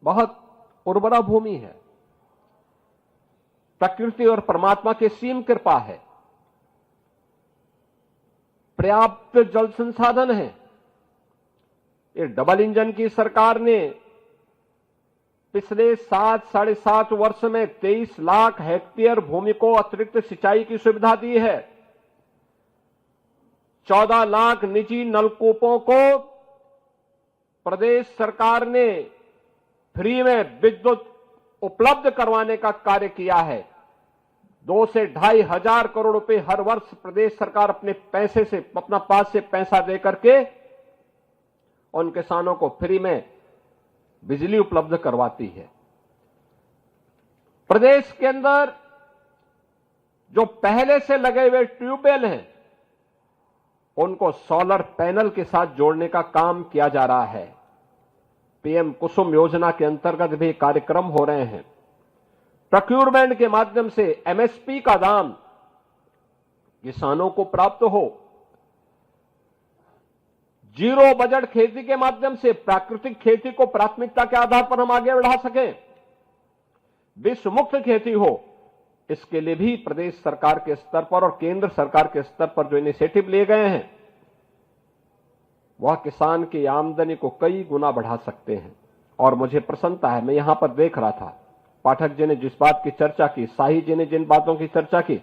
बहुत उर्वरा भूमि है, प्रकृति और परमात्मा की सीम कृपा है, पर्याप्त जल संसाधन है। ये डबल इंजन की सरकार ने पिछले 7-7.5 वर्ष में 23 लाख हेक्टेयर भूमि को अतिरिक्त सिंचाई की सुविधा दी है। 14 लाख निजी नलकूपों को प्रदेश सरकार ने फ्री में विद्युत उपलब्ध करवाने का कार्य किया है। 2 से 2.5 हजार करोड़ रुपए हर वर्ष प्रदेश सरकार अपने पैसे से, अपना पास से पैसा दे करके उन किसानों को फ्री में बिजली उपलब्ध करवाती है। प्रदेश के अंदर जो पहले से लगे हुए ट्यूबवेल हैं, उनको सोलर पैनल के साथ जोड़ने का काम किया जा रहा है। पीएम कुसुम योजना के अंतर्गत भी कार्यक्रम हो रहे हैं। प्रोक्यूरमेंट के माध्यम से एमएसपी का दाम किसानों को प्राप्त हो। जीरो बजट खेती के माध्यम से प्राकृतिक खेती को प्राथमिकता के आधार पर हम आगे बढ़ा सकें, विश्व मुक्त खेती हो, इसके लिए भी प्रदेश सरकार के स्तर पर और केंद्र सरकार के स्तर पर जो इनिशिएटिव लिए गए हैं, वह किसान की आमदनी को कई गुना बढ़ा सकते हैं। और मुझे प्रसन्नता है, मैं यहां पर देख रहा था, पाठक जी ने जिस बात की चर्चा की, शाही जी ने जिन बातों की चर्चा की,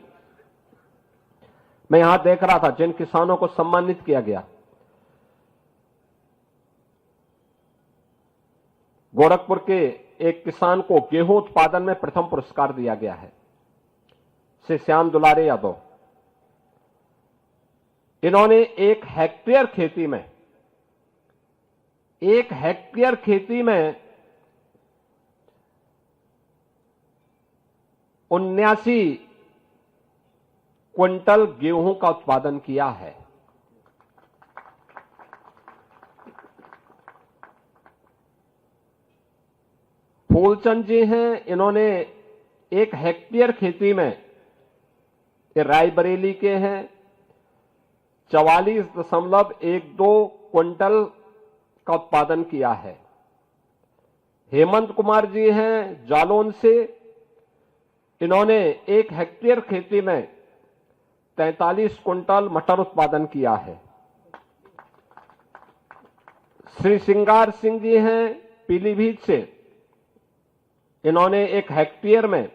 मैं यहां देख रहा था जिन किसानों को सम्मानित किया गया। गोरखपुर के एक किसान को गेहूं उत्पादन में प्रथम पुरस्कार दिया गया है, श्री श्याम दुलारे यादव। इन्होंने 1 हेक्टेयर खेती में 79 क्विंटल गेहूं का उत्पादन किया है। फूलचंद जी हैं, इन्होंने 1 हेक्टेयर खेती में, ये रायबरेली के हैं, 44.12 क्विंटल का उत्पादन किया है। हेमंत कुमार जी हैं जालौन से, इन्होंने 1 हेक्टेयर खेती में 43 क्विंटल मटर उत्पादन किया है। श्री सिंगार सिंह जी हैं पीलीभीत से, इन्होंने 1 हेक्टेयर में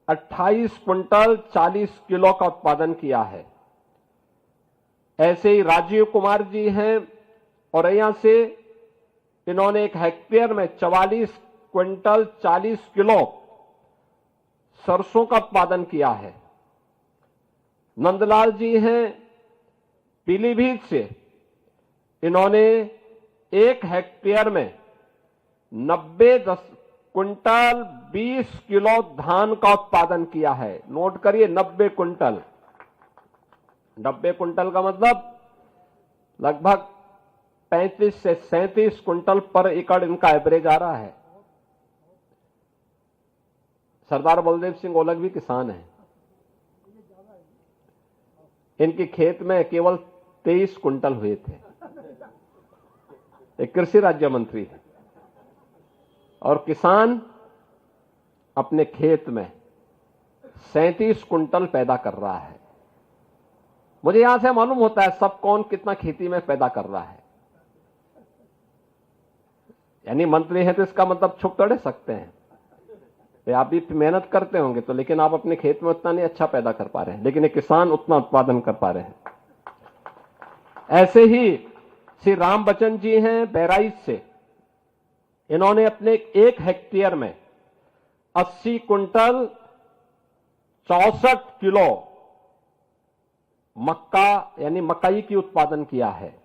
28 क्विंटल 40 किलो का उत्पादन किया है। ऐसे ही राजीव कुमार जी हैं औरैया से, इन्होंने 1 हेक्टेयर में 44 क्विंटल 40 किलो सरसों का उत्पादन किया है। नंदलाल जी हैं पीलीभीत से, इन्होंने 1 हेक्टेयर में 90 क्विंटल 20 किलो धान का उत्पादन किया है। नोट करिए, 90 क्विंटल। 90 क्विंटल का मतलब लगभग 35 से 37 क्विंटल पर एकड़ इनका एवरेज आ रहा है। सरदार बलदेव सिंह ओलख भी किसान हैं। इनके खेत में केवल 23 क्विंटल हुए थे। एक कृषि राज्य मंत्री है और किसान अपने खेत में 37 क्विंटल पैदा कर रहा है। मुझे यहां से मालूम होता है सब कौन कितना खेती में पैदा कर रहा है। यानी मंत्री हैं तो इसका मतलब छुप तोड़ सकते हैं, आप भी मेहनत करते होंगे तो, लेकिन आप अपने खेत में उतना नहीं अच्छा पैदा कर पा रहे हैं, लेकिन ये किसान उतना उत्पादन कर पा रहे हैं। ऐसे ही श्री राम बच्चन जी हैं बहराइच से, इन्होंने अपने 1 हेक्टेयर में 80 क्विंटल 64 किलो मक्का यानी मकई की उत्पादन किया है।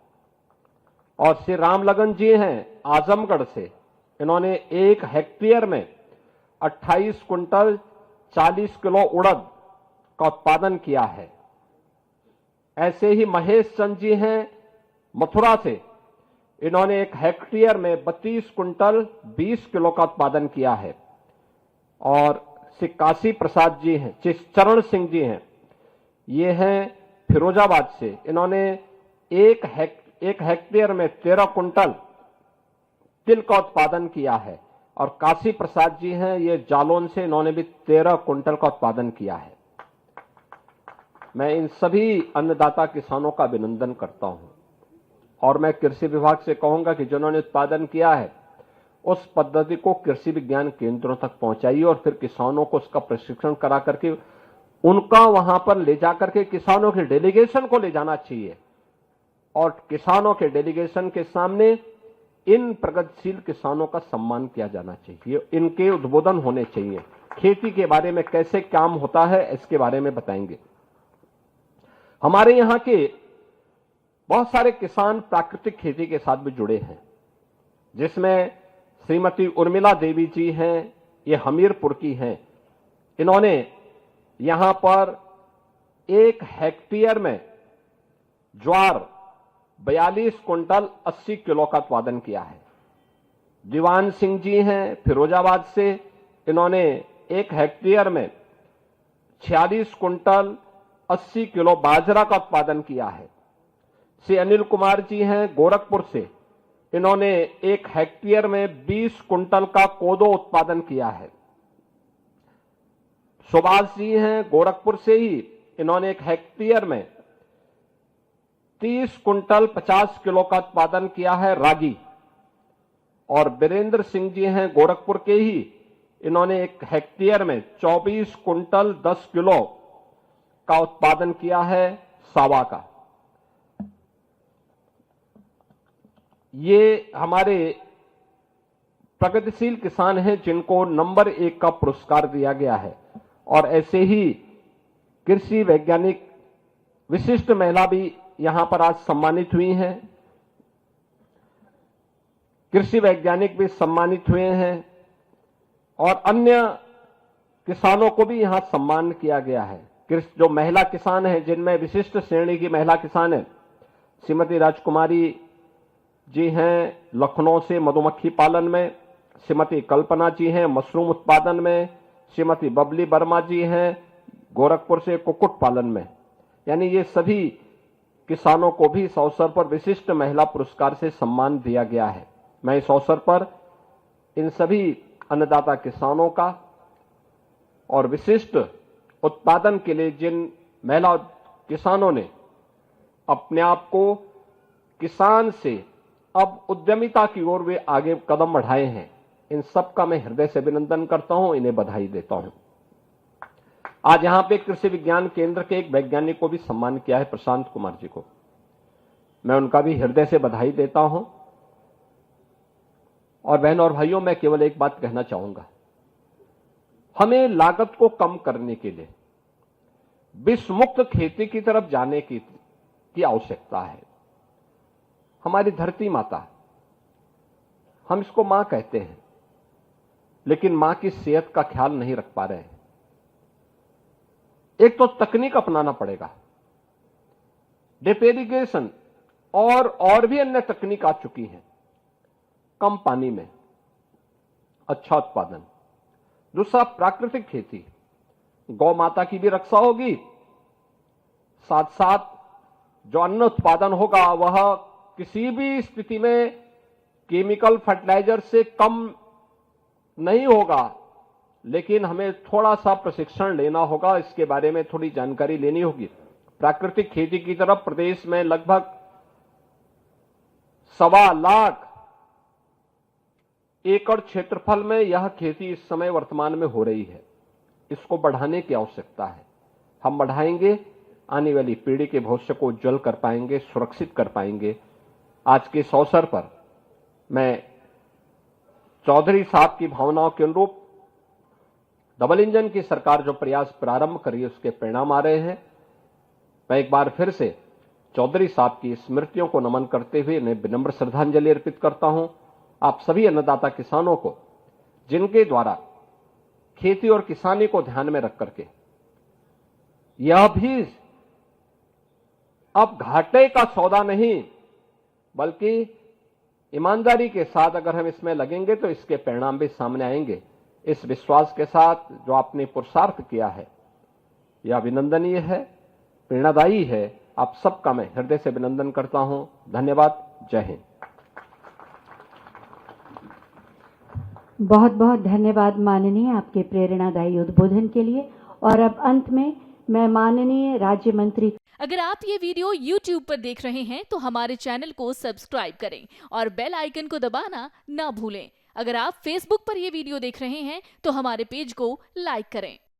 और श्री रामलगन जी हैं आजमगढ़ से, इन्होंने 1 हेक्टेयर में 28 क्विंटल 40 किलो उड़द का उत्पादन किया है। ऐसे ही महेश चंद जी हैं मथुरा से, इन्होंने 1 हेक्टेयर में 32 क्विंटल 20 किलो का उत्पादन किया है। और श्री काशी प्रसाद जी हैं, श्री चरण सिंह जी हैं, ये हैं फिरोजाबाद से, इन्होंने 1 हेक्टेयर में 13 क्विंटल तिल का उत्पादन किया है। और काशी प्रसाद जी हैं, ये जालौन से, इन्होंने भी 13 क्विंटल का उत्पादन किया है। मैं इन सभी अन्नदाता किसानों का अभिनंदन करता हूं और मैं कृषि विभाग से कहूंगा कि जिन्होंने उत्पादन किया है उस पद्धति को कृषि विज्ञान केंद्रों तक पहुंचाइए और फिर किसानों को उसका प्रशिक्षण करा करके उनका वहां पर ले जाकर के किसानों के डेलीगेशन को ले जाना चाहिए और किसानों के डेलीगेशन के सामने इन प्रगतिशील किसानों का सम्मान किया जाना चाहिए, इनके उद्बोधन होने चाहिए। खेती के बारे में कैसे काम होता है इसके बारे में बताएंगे। हमारे यहां के बहुत सारे किसान प्राकृतिक खेती के साथ भी जुड़े हैं, जिसमें श्रीमती उर्मिला देवी जी हैं, ये हमीरपुर की हैं। इन्होंने यहां पर 1 हेक्टेयर में ज्वार 42 क्विंटल 80 किलो का उत्पादन किया है। दीवान सिंह जी हैं फिरोजाबाद से, इन्होंने 1 हेक्टेयर में 46 क्विंटल 80 किलो बाजरा का उत्पादन किया है। श्री अनिल कुमार जी हैं गोरखपुर से, इन्होंने 1 हेक्टेयर में 20 क्विंटल का कोदो उत्पादन किया है। सुभाष जी हैं गोरखपुर से ही, इन्होंने 1 हेक्टेयर में 30 क्विंटल 50 किलो का उत्पादन किया है रागी। और वीरेंद्र सिंह जी हैं गोरखपुर के ही, इन्होंने 1 हेक्टेयर में 24 क्विंटल 10 किलो का उत्पादन किया है सावा का। ये हमारे प्रगतिशील किसान हैं जिनको नंबर 1 का पुरस्कार दिया गया है। और ऐसे ही कृषि वैज्ञानिक विशिष्ट महिला भी यहां पर आज सम्मानित हुई हैं, कृषि वैज्ञानिक भी सम्मानित हुए हैं और अन्य किसानों को भी यहां सम्मान किया गया है। जो महिला किसान हैं, जिनमें विशिष्ट श्रेणी की महिला किसान है, श्रीमती राजकुमारी जी हैं लखनऊ से मधुमक्खी पालन में, श्रीमती कल्पना जी हैं मशरूम उत्पादन में, श्रीमती बबली वर्मा जी हैं गोरखपुर से कुक्कुट पालन में। यानी ये सभी किसानों को भी इस अवसर पर विशिष्ट महिला पुरस्कार से सम्मान दिया गया है। मैं इस अवसर पर इन सभी अन्नदाता किसानों का और विशिष्ट उत्पादन के लिए जिन महिला किसानों ने अपने आप को किसान से अब उद्यमिता की ओर वे आगे कदम बढ़ाए हैं, इन सब का मैं हृदय से अभिनंदन करता हूं, इन्हें बधाई देता हूं। आज यहां पे कृषि विज्ञान केंद्र के एक वैज्ञानिक को भी सम्मान किया है, प्रशांत कुमार जी को, मैं उनका भी हृदय से बधाई देता हूं। और बहनों और भाइयों, मैं केवल एक बात कहना चाहूंगा, हमें लागत को कम करने के लिए विषमुक्त खेती की तरफ जाने की आवश्यकता है। हमारी धरती माता, हम इसको मां कहते हैं, लेकिन मां की सेहत का ख्याल नहीं रख पा रहे हैं। एक तो तकनीक अपनाना पड़ेगा, ड्रिप इरिगेशन और भी अन्य तकनीक आ चुकी है, कम पानी में अच्छा उत्पादन। दूसरा, प्राकृतिक खेती, गौ माता की भी रक्षा होगी, साथ साथ जो अन्न उत्पादन होगा वह किसी भी स्थिति में केमिकल फर्टिलाइजर से कम नहीं होगा। लेकिन हमें थोड़ा सा प्रशिक्षण लेना होगा, इसके बारे में थोड़ी जानकारी लेनी होगी। प्राकृतिक खेती की तरफ प्रदेश में लगभग 1.25 लाख एकड़ क्षेत्रफल में यह खेती इस समय वर्तमान में हो रही है। इसको बढ़ाने की आवश्यकता है। हम बढ़ाएंगे, आने वाली पीढ़ी के भविष्य को उज्जवल कर पाएंगे, सुरक्षित कर पाएंगे। आज के इस अवसर पर मैं चौधरी साहब की भावनाओं के अनुरूप डबल इंजन की सरकार जो प्रयास प्रारंभ करी है उसके परिणाम आ रहे हैं। मैं एक बार फिर से चौधरी साहब की स्मृतियों को नमन करते हुए उन्हें विनम्र श्रद्धांजलि अर्पित करता हूं। आप सभी अन्नदाता किसानों को, जिनके द्वारा खेती और किसानी को ध्यान में रख करके यह भी अब घाटे का सौदा नहीं बल्कि ईमानदारी के साथ अगर हम इसमें लगेंगे तो इसके परिणाम भी सामने आएंगे। इस विश्वास के साथ जो आपने पुरुषार्थ किया है यह अभिनंदनीय है, प्रेरणादायी है। आप सबका मैं हृदय से अभिनंदन करता हूं। धन्यवाद। जय हिंद। बहुत बहुत धन्यवाद माननीय आपके प्रेरणादायी उद्बोधन के लिए। और अब अंत में मैं माननीय राज्य मंत्री। अगर आप ये वीडियो YouTube पर देख रहे हैं तो हमारे चैनल को सब्सक्राइब करें और बेल आइकन को दबाना ना भूलें। अगर आप Facebook पर ये वीडियो देख रहे हैं तो हमारे पेज को लाइक करें।